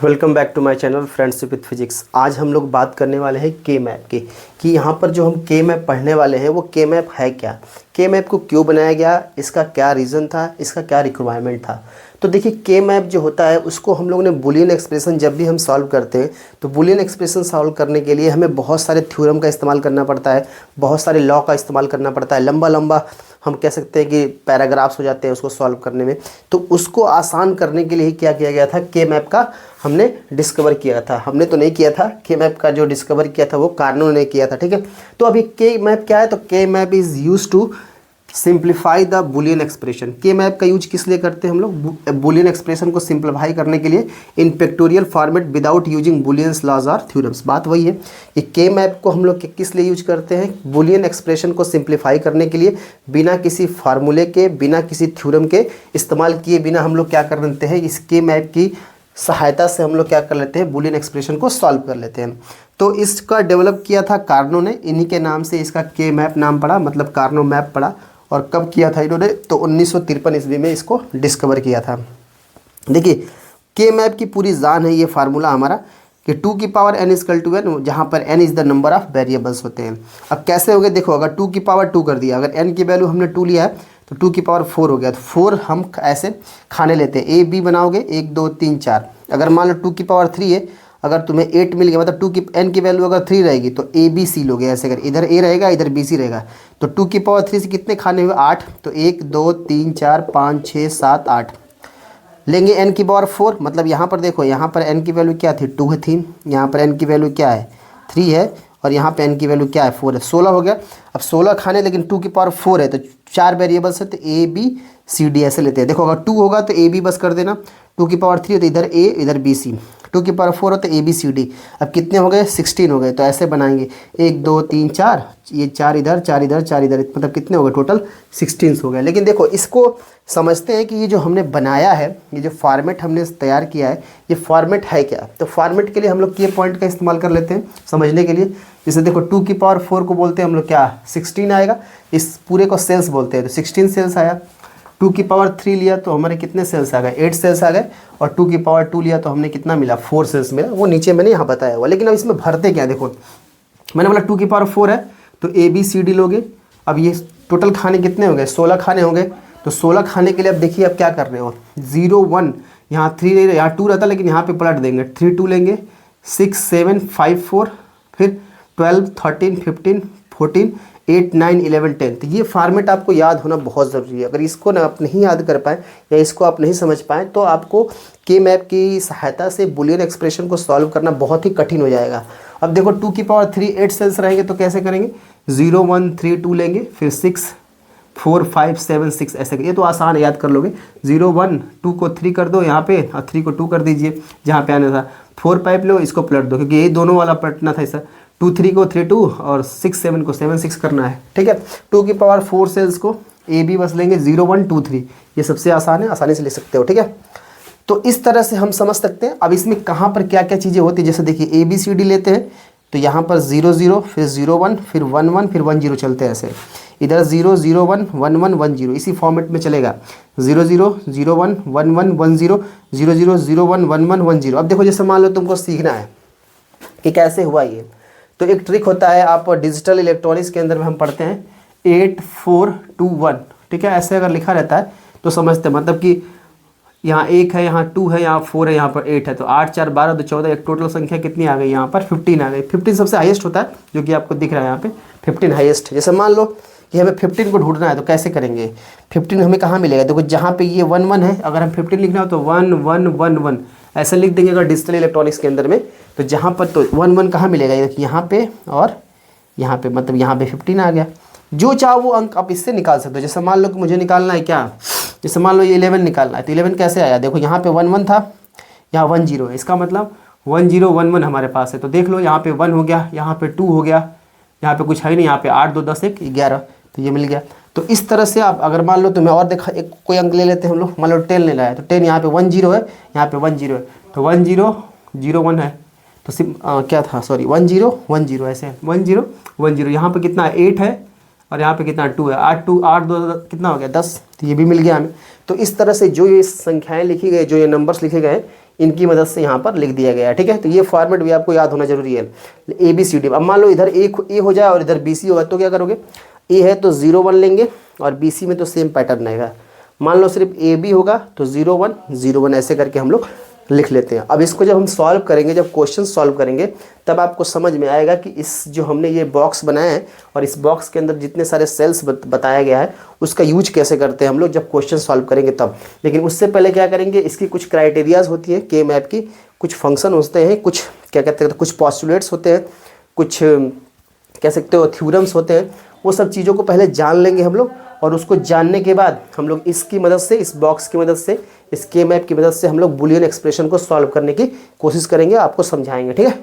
Welcome back to my channel friendship with physics. आज हम लोग बात करने वाले हैं के मैप की कि यहाँ पर जो हम के मैप पढ़ने वाले हैं वो के मैप है क्या, के मैप को क्यों बनाया गया, इसका क्या रीज़न था, इसका क्या रिक्वायरमेंट था। तो देखिए के मैप जो होता है उसको हम लोगों ने बूलियन एक्सप्रेशन जब भी हम सॉल्व करते हैं तो बूलियन एक्सप्रेशन सॉल्व करने के लिए हमें बहुत सारे थ्योरम का इस्तेमाल करना पड़ता है, बहुत सारे लॉ का इस्तेमाल करना पड़ता है, लंबा लंबा हम कह सकते हैं कि पैराग्राफ्स हो जाते हैं उसको सॉल्व करने में। तो उसको आसान करने के लिए ही क्या किया गया था, के मैप का हमने डिस्कवर किया था। हमने तो नहीं किया था, के मैप का जो डिस्कवर किया था वो कार्नो ने किया था, ठीक है। तो अभी के मैप क्या है, तो K map is use to simplify the Boolean expression. K map का यूज किस लिए करते हैं हम लोग, बुलियन एक्सप्रेशन को सिंप्लीफाई करने के लिए in pictorial format without using Boolean's laws और थ्योरम्स। बात वही है कि के मैप को हम लोग किस लिए यूज करते हैं, बुलियन एक्सप्रेशन को सिंप्लीफाई करने के लिए, बिना किसी फार्मूले के, बिना किसी थ्योरम के इस्तेमाल किए बिना हम लोग क्या कर लेते हैं, इस के मैप की सहायता से हम लोग क्या कर लेते हैं, बुलियन एक्सप्रेशन को सॉल्व कर लेते हैं। तो इसका डेवलप किया था कार्नो ने, इन्हीं के नाम से इसका के मैप नाम पड़ा, मतलब कार्नो मैप पड़ा। और कब किया था इन्होंने, तो 1953 ईस्वी में इसको डिस्कवर किया था। देखिए के मैप की पूरी जान है ये फार्मूला हमारा कि 2 की power n equal to n, जहाँ पर n is the number of variables होते हैं। अब कैसे हो गए, देखो अगर 2 की पावर 2 कर दिया, अगर n की वैल्यू हमने 2 लिया है तो 2 की पावर 4 हो गया, तो 4 हम ऐसे खाने लेते हैं, ए बी बनाओगे 1 2 3 4। अगर मान लो 2 की पावर 3 है, अगर तुम्हें 8 मिल गया, मतलब 2 की n की वैल्यू अगर 3 रहेगी तो ए बी सी लोगे ऐसे कर, इधर a रहेगा इधर बी सी रहेगा। तो 2 की पावर 3 से कितने खाने हुए, 8। तो 1 2 3 4 5 6 7 8 लेंगे। n की पावर 4, मतलब यहाँ पर देखो, यहाँ पर n की वैल्यू क्या थी, 2 थी, यहाँ पर n की वैल्यू क्या है, 3 है, और यहाँ पे n की वैल्यू क्या है, 4 है, 16 हो गया। अब 16 खाने, लेकिन 2 की पावर 4 है तो 4 वेरिएबल्स है, तो ए बी सी डी ऐसे लेते हैं। देखो अगर 2 होगा तो ए बी बस कर देना, 2 की पावर 3 है तो इधर ए इधर बी सी, 2 की पावर 4 हो तो ए बी सी डी। अब कितने हो गए, 16 हो गए। तो ऐसे बनाएंगे 1 2 3 4, ये 4 इधर 4 इधर 4 इधर, मतलब कितने हो गए, टोटल 16 हो गए। लेकिन देखो इसको समझते हैं कि ये जो हमने बनाया है, ये जो फॉर्मेट हमने तैयार किया है, ये फॉर्मेट है क्या। तो फॉर्मेट के लिए हम लोग के पॉइंट का इस्तेमाल कर लेते हैं समझने के लिए। जैसे देखो 2 की पावर 4 को बोलते हैं हम लोग क्या, 16 आएगा, इस पूरे को सेल्स बोलते हैं, तो 16 सेल्स आया। 2 की पावर 3 लिया तो हमारे कितने सेल्स आ गए, 8 सेल्स आ गए। और 2 की पावर 2 लिया तो हमने कितना मिला, 4 सेल्स मिला। वो नीचे मैंने यहाँ बताया हुआ, लेकिन अब इसमें भरते क्या, देखो मैंने बोला 2 की पावर 4 है तो ए बी सी डी लोगे। अब ये टोटल खाने कितने हो गए, 16 खाने हो गए। तो 16 खाने के लिए अब देखिए अब क्या कर रहे हो, 0 1, यहाँ 3 नहीं, यहाँ 2 रहता, लेकिन यहाँ पे पलट देंगे, 3 2 लेंगे, 6 7 5 4, फिर 12 13 15 14 8 9 11 10। तो ये फॉर्मेट आपको याद होना बहुत ज़रूरी है। अगर इसको ना आप नहीं याद कर पाएँ या इसको आप नहीं समझ पाएँ तो आपको के मैप की सहायता से बुलियन एक्सप्रेशन को सॉल्व करना बहुत ही कठिन हो जाएगा। अब देखो 2 की पावर 3 8 सेल्स रहेंगे तो कैसे करेंगे, 0 1 3 2 लेंगे, फिर 6 4 5 7 6 ऐसे, ये तो आसान है, याद कर लोगे। 0 1 2 को 3 कर दो यहाँ पे, और 3 को 2 कर दीजिए जहाँ पे आना था। 4 पाइप लो, इसको पलट दो, क्योंकि ये दोनों वाला पलटना था ऐसा। 2 3 को 3 2 और 6 7 को 7 6 करना है, ठीक है। 2 की पावर 4 सेल्स को ए बी बस लेंगे, 0 1 2 3, ये सबसे आसान है, आसानी से ले सकते हो, ठीक है। तो इस तरह से हम समझ सकते हैं। अब इसमें कहाँ पर क्या क्या चीज़ें होती है, जैसे देखिए ए बी सी डी लेते हैं तो यहाँ पर 0 0, फिर 0 1, फिर 1 1, फिर 1 0 चलते हैं ऐसे। इधर 0 0 1 1 1 1 0, इसी फॉर्मेट में चलेगा, 0 0 0 1 1 1 1 0 0 0 0 1 1 1 1 0। अब देखो जैसे मान लो तुमको सीखना है कि कैसे हुआ ये, तो एक ट्रिक होता है, आप डिजिटल इलेक्ट्रॉनिक्स के अंदर में हम पढ़ते हैं 8 4 2 1, ठीक है। ऐसे अगर लिखा रहता है तो समझते हैं, मतलब कि यहाँ 1 है, यहाँ 2 है, यहाँ 4 है, यहाँ पर 8 है, तो 8 4 12 2 14, एक टोटल संख्या कितनी आ गई, यहाँ पर 15 आ गई। 15 सबसे हाईएस्ट होता है, जो कि आपको दिख रहा है यहाँ पे 15 हाईएस्ट। जैसे मान लो कि हमें 15 को ढूंढना है तो कैसे करेंगे, 15 हमें कहाँ मिलेगा, देखो जहाँ पे ये 1 1 है, अगर हम 15 लिखना हो तो 1 1 1 1 ऐसे लिख देंगे अगर डिजिटल इलेक्ट्रॉनिक्स के अंदर में। तो जहाँ पर तो 1 1 कहाँ मिलेगा, यहाँ पे और यहाँ पे, मतलब यहाँ पे 15 आ गया। जो चाहो वो अंक आप इससे निकाल सकते हो। जैसे मान लो कि मुझे निकालना है क्या, जैसे मान लो ये 11 निकालना है, तो 11 कैसे आया, देखो यहाँ पे 1 1 था, यहाँ 1 0 है, इसका मतलब 1 0 1 1 हमारे पास है। तो देख लो यहाँ पे 1 हो गया, यहाँ पे 2 हो गया, यहाँ पे कुछ है नहीं, यहाँ पे 8 2 10 1 11, तो ये मिल गया। तो इस तरह से आप अगर मान लो तो मैं और देखा, एक कोई अंक ले लेते हैं हम लोग, मान लो 10 ले लाया, तो 10 यहाँ पे 1 0 है, यहाँ पे 1 0 है, तो 1 0 0 1 है, तो क्या था, सॉरी 1 0 1 0 ऐसे 1 0 1 0। यहाँ पे कितना 8 है और यहाँ पे कितना 2 है, 8 2 8 2 कितना हो गया 10, तो ये भी मिल गया हमें। तो इस तरह से जो ये संख्याएं लिखी गई, जो ये नंबर्स लिखे गए, इनकी मदद से यहाँ पर लिख दिया गया है। ठीक है, तो ये फॉर्मेट भी आपको याद होना जरूरी है। ABCD, अब मान लो इधर ए हो जाए और इधर BC होगा तो क्या करोगे, ए है तो 0 1 लेंगे और BC में तो सेम पैटर्न आएगा। मान लो सिर्फ AB होगा तो 0 1 0 1 ऐसे करके हम लोग लिख लेते हैं। अब इसको जब हम सॉल्व करेंगे, जब क्वेश्चन सॉल्व करेंगे, तब आपको समझ में आएगा कि इस जो हमने ये बॉक्स बनाया है और इस बॉक्स के अंदर जितने सारे सेल्स बताया गया है उसका यूज कैसे करते हैं हम लोग जब क्वेश्चन सॉल्व करेंगे तब। लेकिन उससे पहले क्या करेंगे, इसकी कुछ क्राइटेरियाज होती हैं के मैप की, कुछ फंक्शन होते हैं, कुछ क्या कहते हैं, कुछ पॉस्टुलेट्स होते हैं, कुछ कह सकते हो थ्योरम्स होते हैं। वो सब चीज़ों को पहले जान लेंगे हम लोग, और उसको जानने के बाद हम लोग इसकी मदद से, इस बॉक्स की मदद से, इस के मैप की मदद से हम लोग बुलियन एक्सप्रेशन को सॉल्व करने की कोशिश करेंगे, आपको समझाएंगे। ठीक है।